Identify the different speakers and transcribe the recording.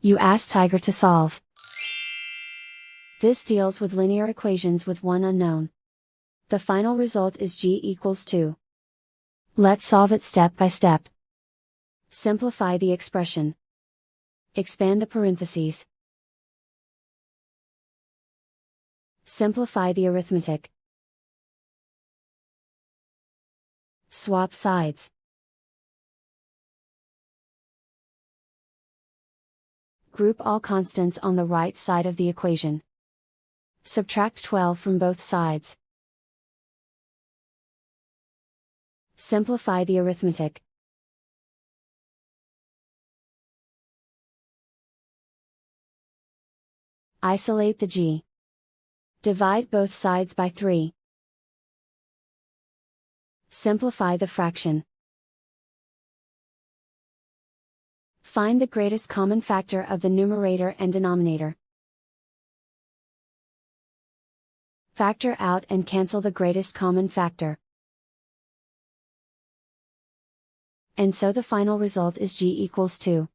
Speaker 1: You ask Tiger to solve. This deals with linear equations with one unknown. The final result is g=2. Let's solve it step by step. Simplify the expression. Expand the parentheses. Simplify the arithmetic. Swap sides. Group all constants on the right side of the equation. Subtract 12 from both sides. Simplify the arithmetic. Isolate the g. Divide both sides by 3. Simplify the fraction. Find the greatest common factor of the numerator and denominator. Factor out and cancel the greatest common factor. And so the final result is g=2.